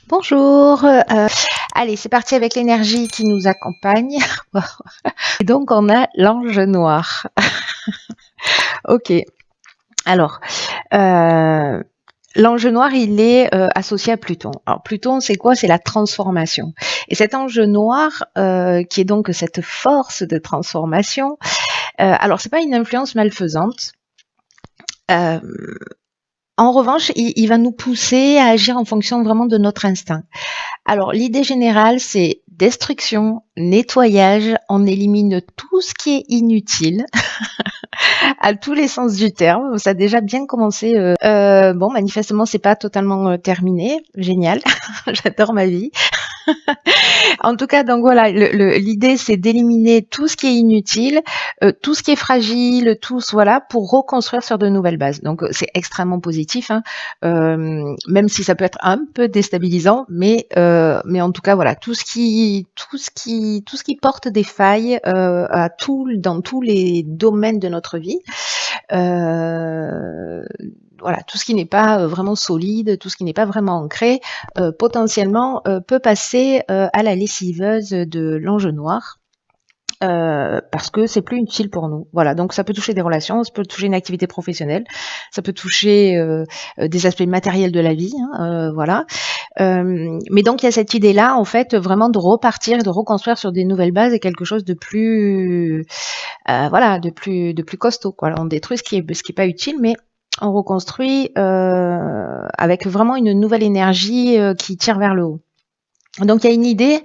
Bonjour, allez, c'est parti avec l'énergie qui nous accompagne. Et donc, on a l'ange noir. Ok, alors, euh, l'ange noir, il est associé à Pluton. Alors, Pluton, c'est quoi? C'est la transformation. Et cet ange noir, qui est donc cette force de transformation, alors, c'est pas une influence malfaisante. Euh, En revanche, il va nous pousser à agir en fonction vraiment de notre instinct. Alors, l'idée générale, c'est destruction, nettoyage, on élimine tout ce qui est inutile, à tous les sens du terme. Ça a déjà bien commencé. Bon, manifestement, c'est pas totalement terminé. Génial, j'adore ma vie. En tout cas, donc voilà, l'idée c'est d'éliminer tout ce qui est inutile, tout ce qui est fragile, tout voilà, pour reconstruire sur de nouvelles bases. Donc c'est extrêmement positif, hein, même si ça peut être un peu déstabilisant, mais en tout cas voilà, tout ce qui porte des failles dans tous les domaines de notre vie. Voilà, tout ce qui n'est pas vraiment solide, tout ce qui n'est pas vraiment ancré, potentiellement peut passer à la lessiveuse de l'ange noir. Parce que c'est plus utile pour nous. Voilà, donc ça peut toucher des relations, ça peut toucher une activité professionnelle, ça peut toucher des aspects matériels de la vie, hein, voilà. Mais donc il y a cette idée-là, en fait, vraiment de repartir, de reconstruire sur des nouvelles bases et quelque chose de plus, voilà, de plus costaud. Quoi. Alors, on détruit ce qui est pas utile, mais on reconstruit avec vraiment une nouvelle énergie qui tire vers le haut. Donc il y a une idée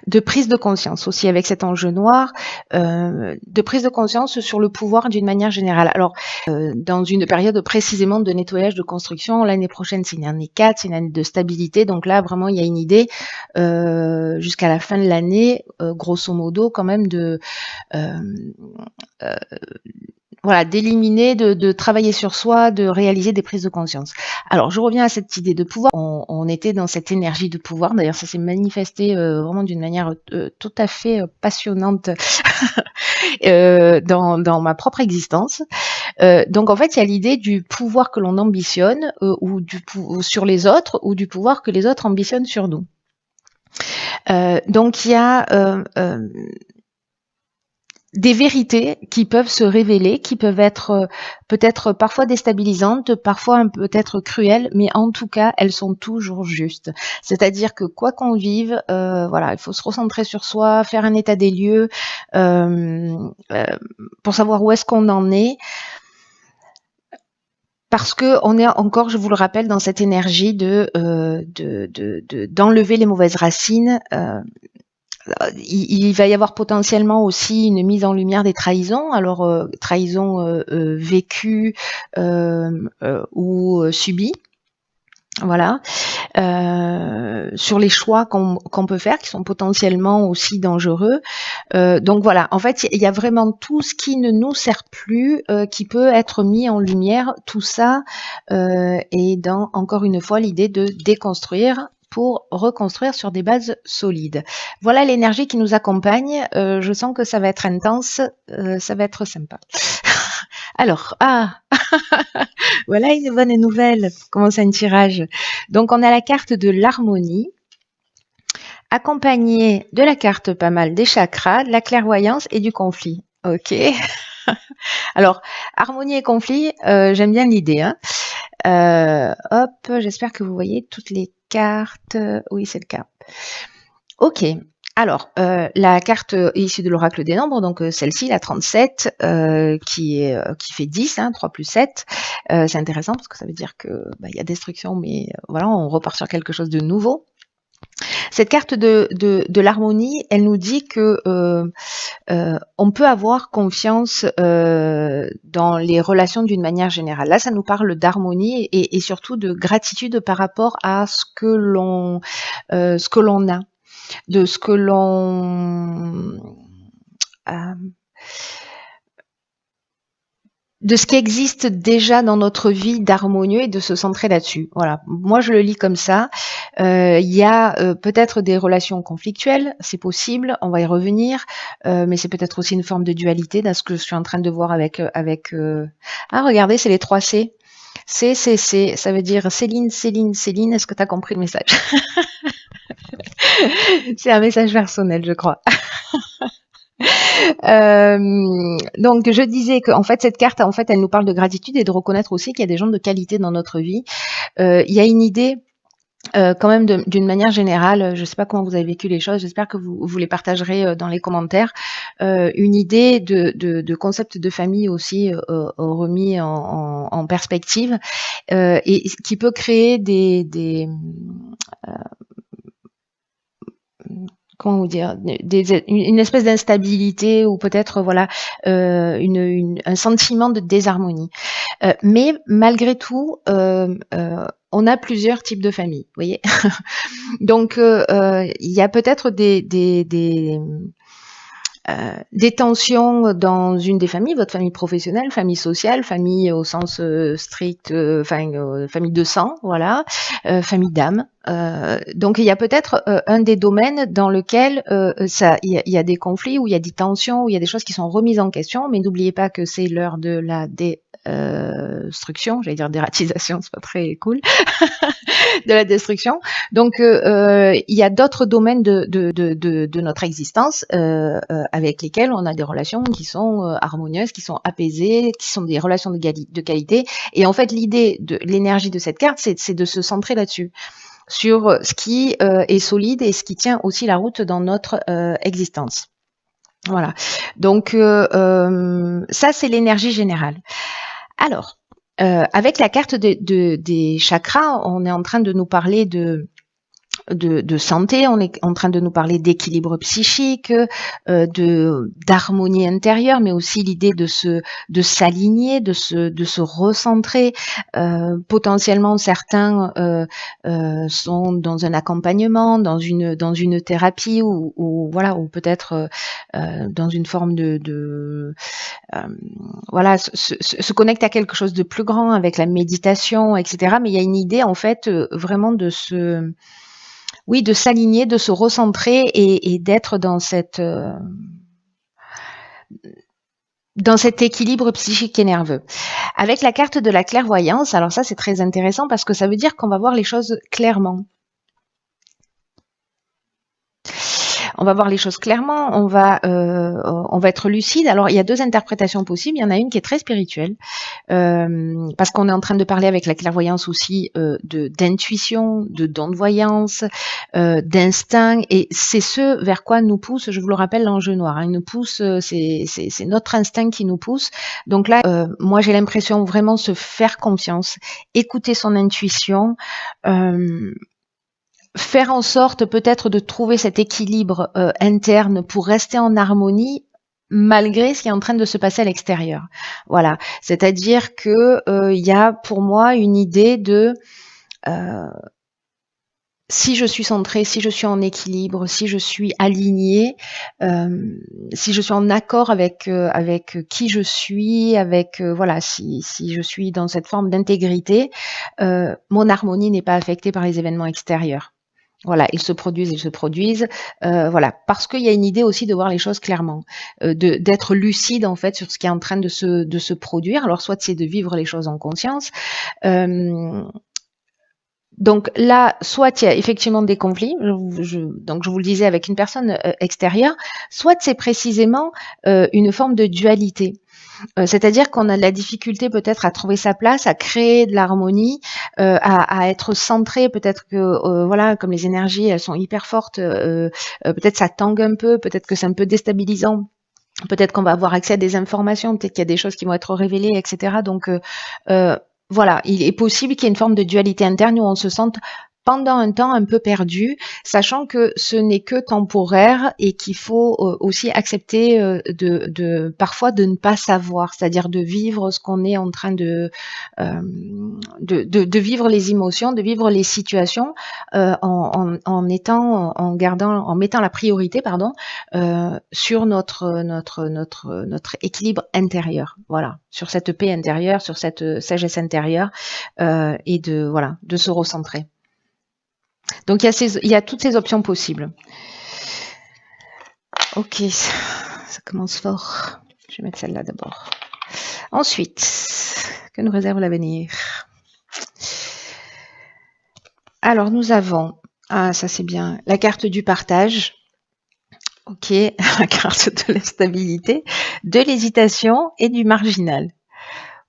de prise de conscience aussi avec cet enjeu noir, de prise de conscience sur le pouvoir d'une manière générale. Alors dans une période précisément de nettoyage de construction, l'année prochaine c'est une année 4, c'est une année de stabilité, donc là vraiment il y a une idée jusqu'à la fin de l'année, grosso modo quand même de voilà, d'éliminer, de travailler sur soi, de réaliser des prises de conscience. Alors, je reviens à cette idée de pouvoir. On était dans cette énergie de pouvoir. D'ailleurs, ça s'est manifesté vraiment d'une manière tout à fait passionnante dans ma propre existence. Donc, en fait, il y a l'idée du pouvoir que l'on ambitionne sur les autres ou du pouvoir que les autres ambitionnent sur nous. Donc, il y a des vérités qui peuvent se révéler, qui peuvent être peut-être parfois déstabilisantes, parfois peut-être cruelles, mais en tout cas, elles sont toujours justes. C'est-à-dire que quoi qu'on vive, voilà, il faut se recentrer sur soi, faire un état des lieux pour savoir où est-ce qu'on en est. Parce que on est encore, je vous le rappelle, dans cette énergie d'enlever les mauvaises racines. Il va y avoir potentiellement aussi une mise en lumière des trahisons, alors trahisons vécues ou subies, voilà, sur les choix qu'on peut faire, qui sont potentiellement aussi dangereux. Donc voilà, en fait, il y a vraiment tout ce qui ne nous sert plus, qui peut être mis en lumière, tout ça, et dans, encore une fois, l'idée de déconstruire pour reconstruire sur des bases solides. Voilà l'énergie qui nous accompagne. Je sens que ça va être intense, ça va être sympa. Alors, voilà une bonne nouvelle. Commence un tirage. Donc, on a la carte de l'harmonie, accompagnée de la carte pas mal des chakras, de la clairvoyance et du conflit. Ok. Alors, harmonie et conflit, j'aime bien l'idée. Hein. Hop, j'espère que vous voyez toutes les cartes. Oui, c'est le cas. Ok. Alors, la carte issue de l'oracle des nombres, donc celle-ci, la 37, qui fait 10, hein, 3 plus 7. C'est intéressant parce que ça veut dire que y a destruction, mais voilà, on repart sur quelque chose de nouveau. Cette carte de l'harmonie, elle nous dit que on peut avoir confiance dans les relations d'une manière générale. Là, ça nous parle d'harmonie et surtout de gratitude par rapport à ce que l'on a, de ce que l'on de ce qui existe déjà dans notre vie d'harmonieux et de se centrer là-dessus. Voilà. Moi, je le lis comme ça. Il y a peut-être des relations conflictuelles, c'est possible, on va y revenir, mais c'est peut-être aussi une forme de dualité dans ce que je suis en train de voir avec. Ah, regardez, c'est les 3 C. ça veut dire Céline, Céline, Céline, est-ce que tu as compris le message? C'est un message personnel, je crois. Donc je disais que en fait cette carte, en fait, elle nous parle de gratitude et de reconnaître aussi qu'il y a des gens de qualité dans notre vie. Il y a une idée quand même d'une manière générale, je ne sais pas comment vous avez vécu les choses, j'espère que vous les partagerez dans les commentaires, une idée de concept de famille aussi remis en perspective et qui peut créer comment vous dire, une espèce d'instabilité ou peut-être voilà un sentiment de désharmonie. Mais malgré tout, on a plusieurs types de familles, vous voyez. Donc il y a peut-être des tensions dans une des familles, votre famille professionnelle, famille sociale, famille au sens strict, famille de sang, voilà, famille d'âme. Donc il y a peut-être un des domaines dans lequel il y a des conflits, où il y a des tensions, où il y a des choses qui sont remises en question, mais n'oubliez pas que c'est l'heure de la destruction, j'allais dire dératisation, c'est pas très cool, de la destruction. Donc il y a d'autres domaines de notre existence avec lesquels on a des relations qui sont harmonieuses, qui sont apaisées, qui sont des relations de qualité. Et en fait, l'idée de l'énergie de cette carte, c'est de se centrer là-dessus, sur ce qui est solide et ce qui tient aussi la route dans notre existence. Voilà. Donc ça, c'est l'énergie générale. Alors, avec la carte des chakras, on est en train de nous parler de santé, on est en train de nous parler d'équilibre psychique, d'harmonie intérieure, mais aussi l'idée de s'aligner, de se recentrer. Potentiellement, certains sont dans un accompagnement, dans une thérapie ou voilà, ou peut-être dans une forme voilà, se connecte à quelque chose de plus grand avec la méditation, etc. Mais il y a une idée en fait vraiment de s'aligner, de se recentrer et d'être dans cet équilibre psychique et nerveux. Avec la carte de la clairvoyance, alors ça c'est très intéressant parce que ça veut dire qu'on va voir les choses clairement. On va voir les choses clairement, on va être lucide. Alors il y a deux interprétations possibles. Il y en a une qui est très spirituelle, parce qu'on est en train de parler avec la clairvoyance aussi d'intuition, de don de voyance, d'instinct, et c'est ce vers quoi nous pousse, je vous le rappelle, l'ange noir. Il nous pousse, c'est notre instinct qui nous pousse. Donc là, moi j'ai l'impression vraiment se faire confiance, écouter son intuition. Faire en sorte peut-être de trouver cet équilibre interne pour rester en harmonie malgré ce qui est en train de se passer à l'extérieur. Voilà, c'est-à-dire que il y a pour moi une idée de si je suis centrée, si je suis en équilibre, si je suis alignée, si je suis en accord avec qui je suis, avec voilà, si je suis dans cette forme d'intégrité, mon harmonie n'est pas affectée par les événements extérieurs. Voilà, ils se produisent, voilà, parce qu'il y a une idée aussi de voir les choses clairement, d'être lucide en fait sur ce qui est en train de se produire. Alors soit c'est de vivre les choses en conscience. Donc là, soit il y a effectivement des conflits, donc je vous le disais avec une personne extérieure, soit c'est précisément une forme de dualité. C'est-à-dire qu'on a de la difficulté peut-être à trouver sa place, à créer de l'harmonie, à être centré. Peut-être que voilà, comme les énergies elles sont hyper fortes, peut-être ça tangue un peu, peut-être que c'est un peu déstabilisant. Peut-être qu'on va avoir accès à des informations, peut-être qu'il y a des choses qui vont être révélées, etc. Donc voilà, il est possible qu'il y ait une forme de dualité interne où on se sente pendant un temps un peu perdu, sachant que ce n'est que temporaire et qu'il faut aussi accepter parfois de ne pas savoir, c'est-à-dire de vivre ce qu'on est en train de vivre les émotions, de vivre les situations en mettant la priorité, sur notre équilibre intérieur, voilà, sur cette paix intérieure, sur cette sagesse intérieure et de se recentrer. Donc il y a toutes ces options possibles. Ok, ça commence fort. Je vais mettre celle-là d'abord. Ensuite, que nous réserve l'avenir? Alors, nous avons, ah, ça c'est bien, la carte du partage. Ok, la carte de la stabilité, de l'hésitation et du marginal.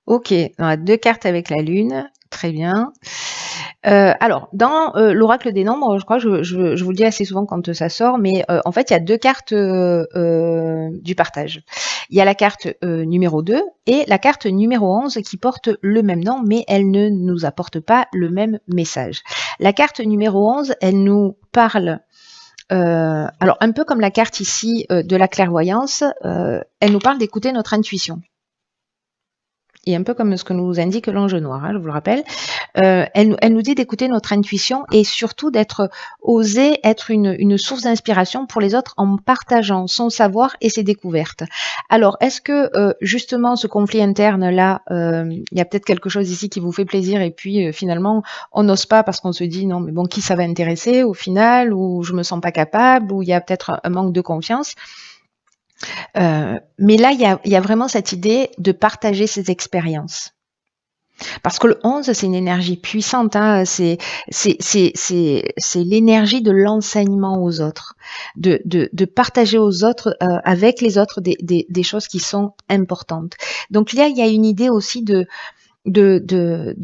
Ok, on a 2 cartes avec la lune, très bien. Alors, dans l'oracle des nombres, je crois que je vous le dis assez souvent quand ça sort, mais en fait, il y a 2 cartes du partage. Il y a la carte numéro 2 et la carte numéro 11 qui porte le même nom, mais elle ne nous apporte pas le même message. La carte numéro 11, elle nous parle alors un peu comme la carte ici de la clairvoyance, elle nous parle d'écouter notre intuition. Et un peu comme ce que nous indique l'ange noir, hein, je vous le rappelle. Elle nous dit d'écouter notre intuition et surtout d'être oser être une source d'inspiration pour les autres en partageant son savoir et ses découvertes. Alors, est-ce que justement ce conflit interne là, il y a peut-être quelque chose ici qui vous fait plaisir et puis finalement on n'ose pas parce qu'on se dit non mais bon qui ça va intéresser au final ou je me sens pas capable ou il y a peut-être un manque de confiance. Mais là, il y a vraiment cette idée de partager ses expériences. Parce que le 11, c'est une énergie puissante, hein, c'est l'énergie de l'enseignement aux autres, de partager aux autres, avec les autres, des choses qui sont importantes. Donc là, il y a une idée aussi de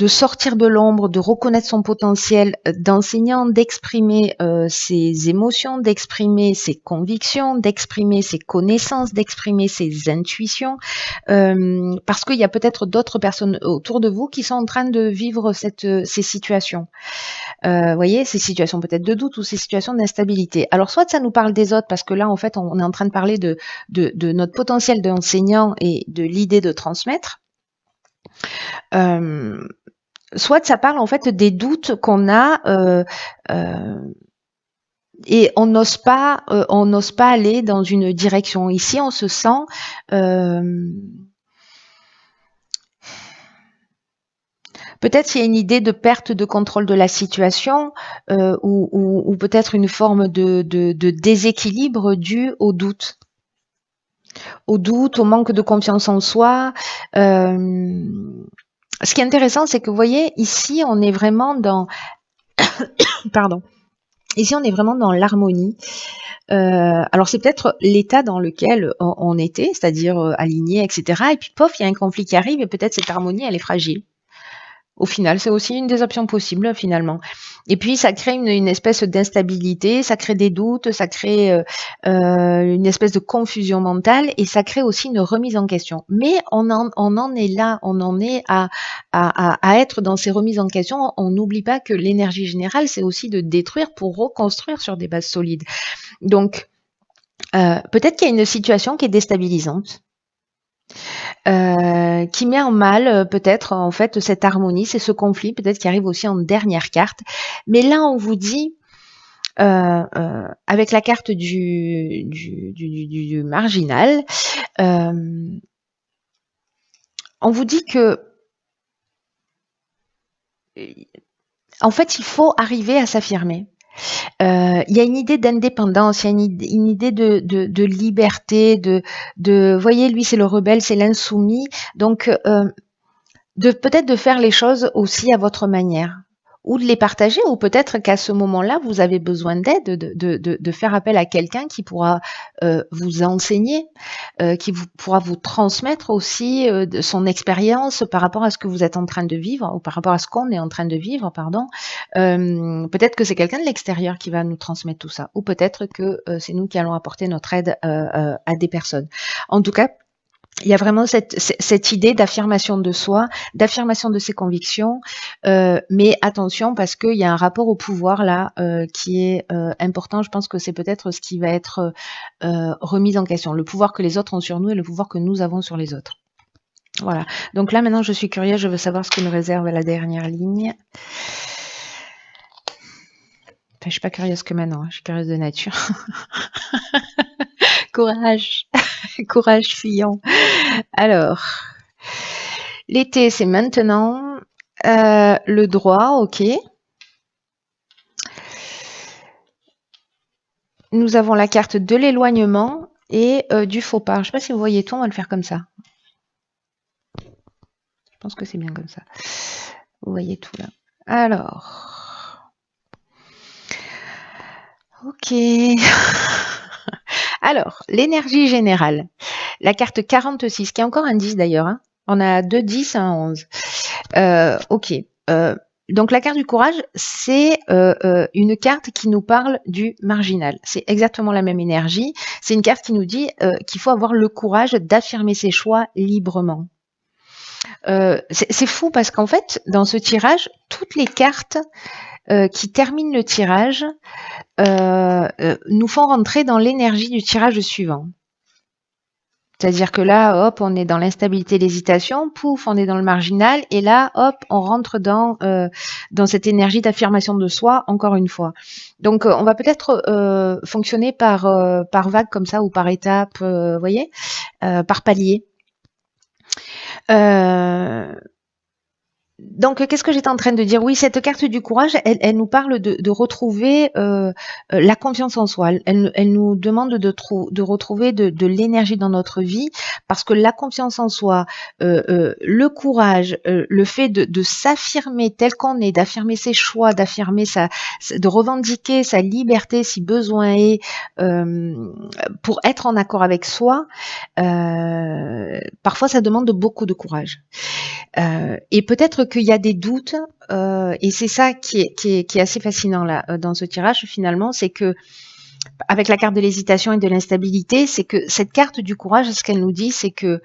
sortir de l'ombre, de reconnaître son potentiel d'enseignant, d'exprimer ses émotions, d'exprimer ses convictions, d'exprimer ses connaissances, d'exprimer ses intuitions, parce qu'il y a peut-être d'autres personnes autour de vous qui sont en train de vivre ces situations. Voyez, ces situations peut-être de doute ou ces situations d'instabilité. Alors soit ça nous parle des autres, parce que là en fait on est en train de parler de notre potentiel d'enseignant et de l'idée de transmettre. Soit ça parle en fait des doutes qu'on a et on n'ose pas aller dans une direction. Ici, on se sent peut-être il y a une idée de perte de contrôle de la situation ou peut-être une forme de déséquilibre dû au doute. Au doute, au manque de confiance en soi. Ce qui est intéressant, c'est que vous voyez, ici, on est vraiment dans... Pardon. Ici, on est vraiment dans l'harmonie. Alors, c'est peut-être l'état dans lequel on était, c'est-à-dire aligné, etc. Et puis, pof, il y a un conflit qui arrive et peut-être cette harmonie, elle est fragile. Au final, c'est aussi une des options possibles, finalement. Et puis, ça crée une espèce d'instabilité, ça crée des doutes, ça crée une espèce de confusion mentale et ça crée aussi une remise en question. Mais on en est là, on en est à être dans ces remises en question. On n'oublie pas que l'énergie générale, c'est aussi de détruire pour reconstruire sur des bases solides. Donc, peut-être qu'il y a une situation qui est déstabilisante. Qui met en mal peut-être en fait cette harmonie, c'est ce conflit peut-être qui arrive aussi en dernière carte. Mais là, on vous dit avec la carte du marginal, on vous dit que en fait, il faut arriver à s'affirmer. Il y a une idée d'indépendance, il y a une idée de liberté, voyez, lui c'est le rebelle, c'est l'insoumis, donc peut-être de faire les choses aussi à votre manière, ou de les partager, ou peut-être qu'à ce moment-là, vous avez besoin d'aide, de faire appel à quelqu'un qui pourra vous enseigner, qui pourra vous transmettre aussi de son expérience par rapport à ce que vous êtes en train de vivre, ou par rapport à ce qu'on est en train de vivre, pardon. Peut-être que c'est quelqu'un de l'extérieur qui va nous transmettre tout ça, ou peut-être que c'est nous qui allons apporter notre aide à des personnes. En tout cas, il y a vraiment cette idée d'affirmation de soi, d'affirmation de ses convictions, mais attention parce qu'il y a un rapport au pouvoir là qui est important. Je pense que c'est peut-être ce qui va être remis en question, le pouvoir que les autres ont sur nous et le pouvoir que nous avons sur les autres. Voilà. Donc là maintenant je suis curieuse, je veux savoir ce que nous réserve la dernière ligne. Enfin, je suis pas curieuse que maintenant, je suis curieuse de nature. Courage, courage fuyant. Alors, l'été, c'est maintenant. Le droit, ok. Nous avons la carte de l'éloignement et du faux pas. Je ne sais pas si vous voyez tout, on va le faire comme ça. Je pense que c'est bien comme ça. Vous voyez tout là. Alors, Ok. Alors, l'énergie générale. La carte 46, qui est encore un 10 d'ailleurs. Hein. On a 2 10 et un 11. Ok. Donc la carte du courage, c'est une carte qui nous parle du marginal. C'est exactement la même énergie. C'est une carte qui nous dit qu'il faut avoir le courage d'affirmer ses choix librement. C'est fou parce qu'en fait, dans ce tirage, toutes les cartes qui terminent le tirage nous font rentrer dans l'énergie du tirage suivant. C'est-à-dire que là, hop, on est dans l'instabilité, l'hésitation, pouf, on est dans le marginal, et là, hop, on rentre dans cette énergie d'affirmation de soi, encore une fois. Donc, on va peut-être fonctionner par vague comme ça, ou par étape, vous voyez, par palier. Donc, qu'est-ce que j'étais en train de dire? Oui, cette carte du courage, elle nous parle de retrouver la confiance en soi. Elle nous demande de retrouver de l'énergie dans notre vie, parce que la confiance en soi, le courage, le fait de s'affirmer tel qu'on est, d'affirmer ses choix, de revendiquer sa liberté si besoin est, pour être en accord avec soi, parfois ça demande beaucoup de courage. Et peut-être qu'il y a des doutes, et c'est ça qui est assez fascinant là dans ce tirage finalement, c'est que avec la carte de l'hésitation et de l'instabilité, c'est que cette carte du courage, ce qu'elle nous dit, c'est que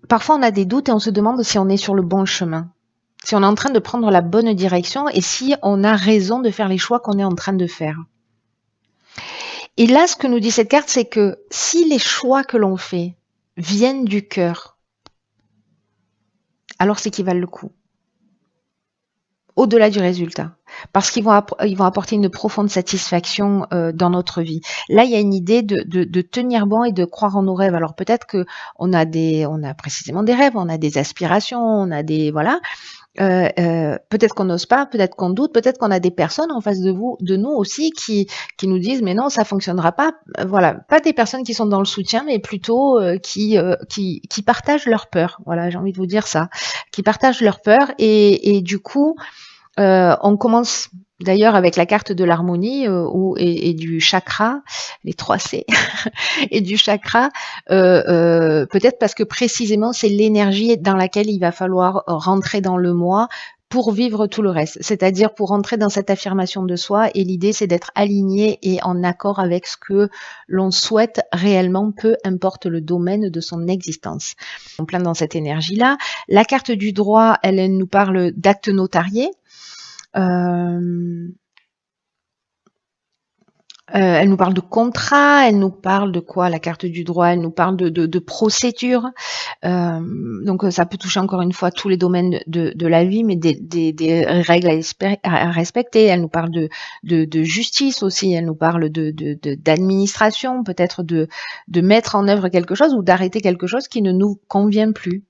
parfois on a des doutes et on se demande si on est sur le bon chemin, si on est en train de prendre la bonne direction et si on a raison de faire les choix qu'on est en train de faire. Et là, ce que nous dit cette carte, c'est que si les choix que l'on fait viennent du cœur, alors c'est qu'ils valent le coup, au-delà du résultat, parce qu'ils vont apporter une profonde satisfaction dans notre vie. Là, il y a une idée de tenir bon et de croire en nos rêves. Alors peut-être que on a précisément des rêves, on a des aspirations, on a des voilà. Peut-être qu'on n'ose pas, peut-être qu'on doute, peut-être qu'on a des personnes en face de nous aussi qui nous disent mais non, ça fonctionnera pas. Voilà, pas des personnes qui sont dans le soutien, mais plutôt qui partagent leur peur. Voilà, j'ai envie de vous dire ça, qui partagent leur peur et du coup on commence d'ailleurs avec la carte de l'harmonie et du chakra, les 3 C, et du chakra, peut-être parce que précisément c'est l'énergie dans laquelle il va falloir rentrer dans le moi pour vivre tout le reste, c'est-à-dire pour rentrer dans cette affirmation de soi, et l'idée c'est d'être aligné et en accord avec ce que l'on souhaite réellement, peu importe le domaine de son existence. En plein dans cette énergie-là. La carte du droit, elle nous parle d'actes notariés. Elle nous parle de contrat, elle nous parle de quoi? La carte du droit, elle nous parle de procédure. Donc ça peut toucher encore une fois tous les domaines de la vie, mais des règles à respecter. Elle nous parle de justice aussi, elle nous parle d'administration, peut-être de mettre en œuvre quelque chose ou d'arrêter quelque chose qui ne nous convient plus.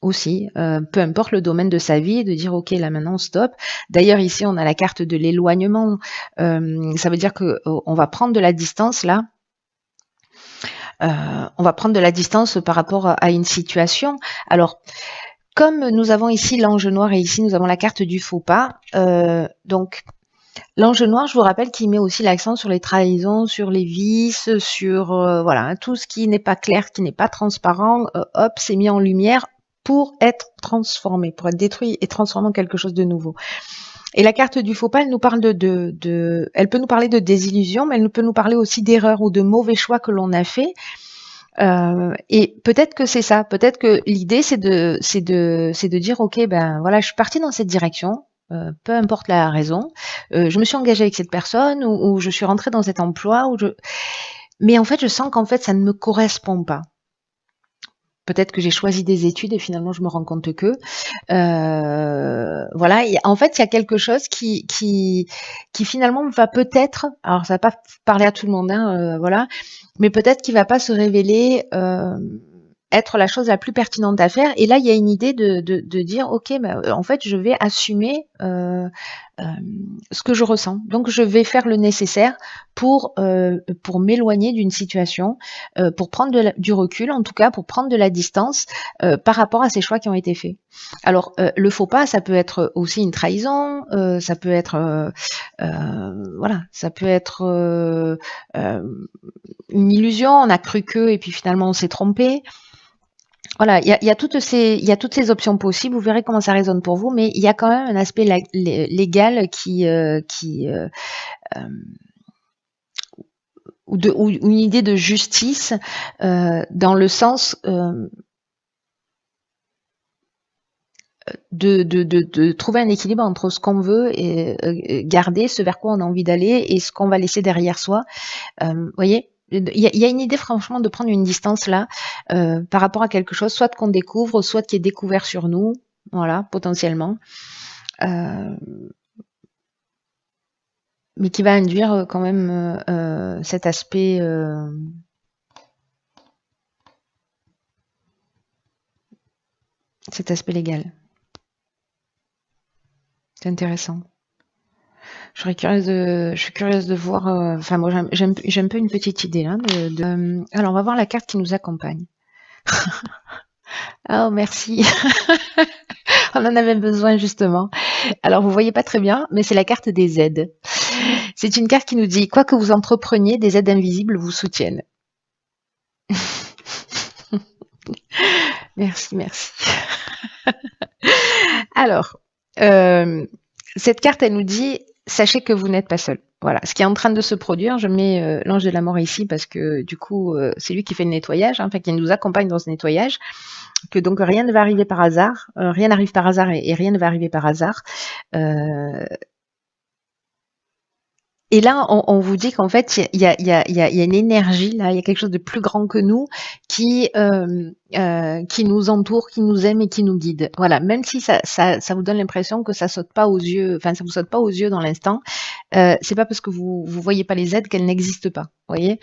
Aussi, peu importe le domaine de sa vie, de dire ok là maintenant stop. D'ailleurs ici on a la carte de l'éloignement, ça veut dire que on va prendre de la distance là, on va prendre de la distance par rapport à une situation. Alors comme nous avons ici l'ange noir et ici nous avons la carte du faux pas, donc l'ange noir, je vous rappelle qu'il met aussi l'accent sur les trahisons, sur les vices, sur voilà, tout ce qui n'est pas clair, qui n'est pas transparent, hop, c'est mis en lumière pour être transformé, pour être détruit et transformé en quelque chose de nouveau. Et la carte du faux pas, elle nous parle elle peut nous parler de désillusion, mais elle peut nous parler aussi d'erreurs ou de mauvais choix que l'on a fait. Et peut-être que c'est ça, peut-être que l'idée c'est de dire ok ben voilà, je suis partie dans cette direction. Peu importe la raison, je me suis engagée avec cette personne ou je suis rentrée dans cet emploi mais en fait je sens qu'en fait ça ne me correspond pas. Peut-être que j'ai choisi des études et finalement je me rends compte que voilà. En fait, il y a quelque chose qui finalement va peut-être, alors ça va pas parler à tout le monde, hein, voilà, mais peut-être qu'il va pas se révéler être la chose la plus pertinente à faire. Et là, il y a une idée de dire ok, bah, en fait, je vais assumer ce que je ressens. Donc je vais faire le nécessaire pour m'éloigner d'une situation, pour prendre du recul, en tout cas pour prendre de la distance par rapport à ces choix qui ont été faits. Alors le faux pas, ça peut être aussi une trahison, ça peut être voilà, ça peut être une illusion, on a cru que et puis finalement on s'est trompé. Voilà, il y a toutes ces options possibles. Vous verrez comment ça résonne pour vous, mais il y a quand même un aspect légal ou une idée de justice dans le sens de trouver un équilibre entre ce qu'on veut et garder, ce vers quoi on a envie d'aller et ce qu'on va laisser derrière soi. Voyez, il y a une idée franchement de prendre une distance là par rapport à quelque chose, soit qu'on découvre, soit qui est découvert sur nous, voilà, potentiellement, mais qui va induire quand même cet aspect légal. C'est intéressant. Je suis curieuse de voir. Enfin, moi, j'aime peu une petite idée là. Alors, on va voir la carte qui nous accompagne. Oh, merci. On en avait besoin justement. Alors, vous voyez pas très bien, mais c'est la carte des aides. C'est une carte qui nous dit quoi que vous entrepreniez, des aides invisibles vous soutiennent. Merci. Alors, cette carte, elle nous dit sachez que vous n'êtes pas seul. Voilà, ce qui est en train de se produire, je mets l'ange de la mort ici parce que du coup, c'est lui qui fait le nettoyage, enfin qui nous accompagne dans ce nettoyage, que donc rien ne va arriver par hasard, rien n'arrive par hasard et rien ne va arriver par hasard. Et là, on vous dit qu'en fait, il y a une énergie, là, il y a quelque chose de plus grand que nous qui nous entoure, qui nous aime et qui nous guide. Voilà, même si ça vous donne l'impression que ça saute pas aux yeux, enfin ça vous saute pas aux yeux dans l'instant, c'est pas parce que vous voyez pas les aides qu'elles n'existent pas, voyez.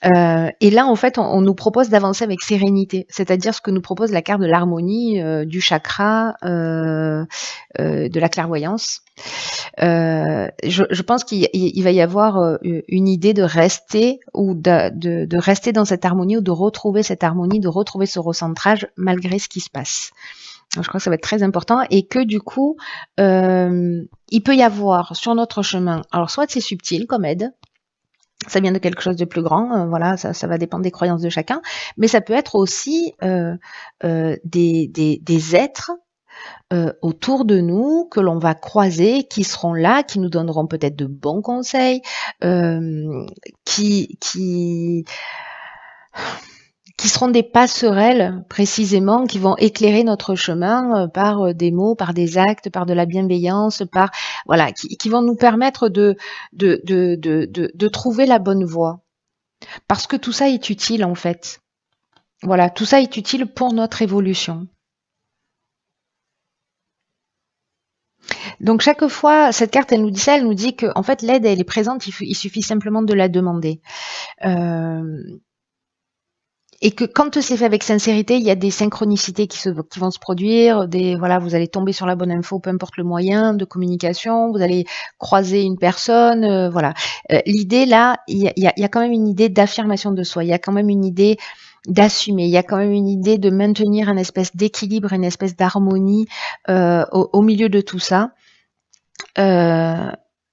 Et là, en fait, on nous propose d'avancer avec sérénité, c'est-à-dire ce que nous propose la carte de l'harmonie, du chakra, de la clairvoyance. Je pense qu'il va y avoir une idée de rester ou de rester dans cette harmonie ou de retrouver cette harmonie, de retrouver ce recentrage malgré ce qui se passe. Donc, je crois que ça va être très important et que du coup, il peut y avoir sur notre chemin, alors soit c'est subtil comme aide, ça vient de quelque chose de plus grand, voilà, ça va dépendre des croyances de chacun, mais ça peut être aussi des êtres autour de nous que l'on va croiser, qui seront là, qui nous donneront peut-être de bons conseils, qui seront des passerelles précisément, qui vont éclairer notre chemin par des mots, par des actes, par de la bienveillance, par voilà, qui vont nous permettre de trouver la bonne voie. Parce que tout ça est utile en fait. Voilà, tout ça est utile pour notre évolution. Donc chaque fois, cette carte, elle nous dit ça, elle nous dit que en fait l'aide, elle est présente, il suffit simplement de la demander. Et que quand c'est fait avec sincérité, il y a des synchronicités qui vont se produire, voilà, vous allez tomber sur la bonne info, peu importe le moyen de communication, vous allez croiser une personne, voilà. L'idée là, il y a quand même une idée d'affirmation de soi, il y a quand même une idée d'assumer, il y a quand même une idée de maintenir une espèce d'équilibre, une espèce d'harmonie au milieu de tout ça.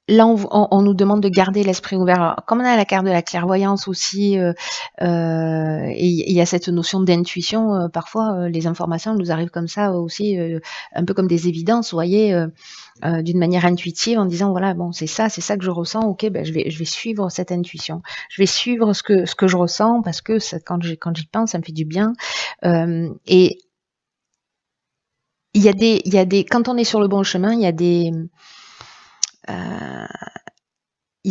Là, on nous demande de garder l'esprit ouvert. Alors, comme on a la carte de la clairvoyance aussi, et il y a cette notion d'intuition, parfois les informations nous arrivent comme ça aussi, un peu comme des évidences, vous voyez, d'une manière intuitive, en disant voilà, bon, c'est ça que je ressens. Ok, ben je vais suivre cette intuition. Je vais suivre ce que je ressens parce que quand j'y pense, ça me fait du bien. Et il y a des quand on est sur le bon chemin, il y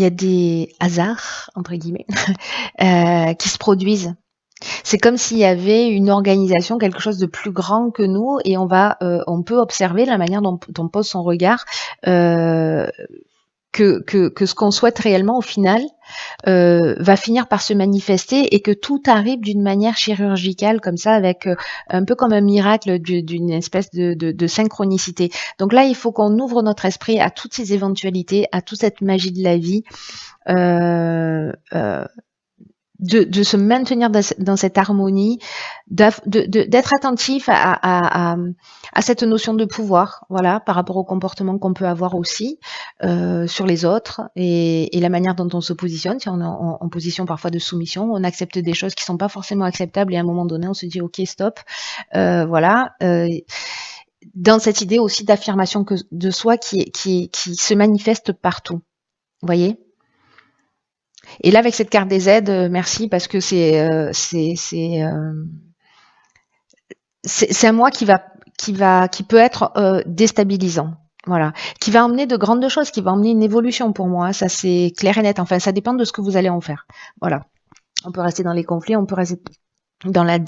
a des hasards, entre guillemets, qui se produisent. C'est comme s'il y avait une organisation, quelque chose de plus grand que nous, et on peut observer la manière dont on pose son regard que ce qu'on souhaite réellement au final va finir par se manifester et que tout arrive d'une manière chirurgicale comme ça, avec un peu comme un miracle d'une espèce de synchronicité. Donc là, il faut qu'on ouvre notre esprit à toutes ces éventualités, à toute cette magie de la vie, de se maintenir dans cette harmonie, d'être attentif à cette notion de pouvoir, voilà, par rapport au comportement qu'on peut avoir aussi sur les autres et la manière dont on se positionne. Si on est en position parfois de soumission, on accepte des choses qui sont pas forcément acceptables et à un moment donné, on se dit ok, stop, voilà. Dans cette idée aussi d'affirmation de soi qui se manifeste partout. Vous voyez? Et là, avec cette carte des aides, merci parce que c'est un mois qui peut être déstabilisant. Voilà, qui va emmener de grandes choses, qui va emmener une évolution pour moi. Ça, c'est clair et net. Enfin, ça dépend de ce que vous allez en faire. Voilà. On peut rester dans les conflits, on peut rester dans la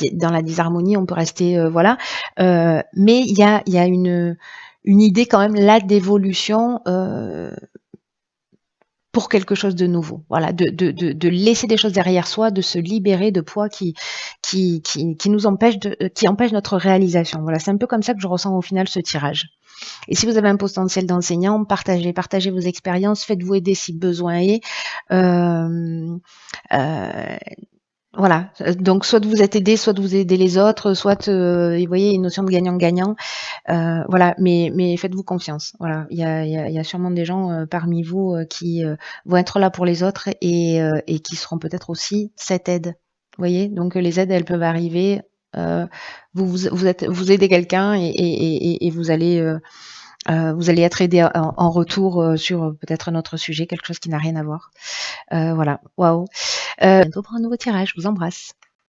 disharmonie, on peut rester voilà. Mais il y a une idée quand même là d'évolution. Pour quelque chose de nouveau, voilà, de laisser des choses derrière soi, de se libérer de poids qui nous empêche qui empêche notre réalisation. Voilà, c'est un peu comme ça que je ressens au final ce tirage. Et si vous avez un potentiel d'enseignant, partagez vos expériences, faites-vous aider si besoin est. Voilà, donc soit vous êtes aidé, soit vous aidez les autres, soit vous voyez une notion de gagnant-gagnant. Voilà, mais faites-vous confiance. Voilà, il y a sûrement des gens parmi vous qui vont être là pour les autres et qui seront peut-être aussi cette aide. Vous voyez, donc les aides elles peuvent arriver. Vous aidez quelqu'un et vous allez être aidé en retour sur peut-être un autre sujet, quelque chose qui n'a rien à voir. Voilà, waouh. Bientôt pour un nouveau tirage. Je vous embrasse.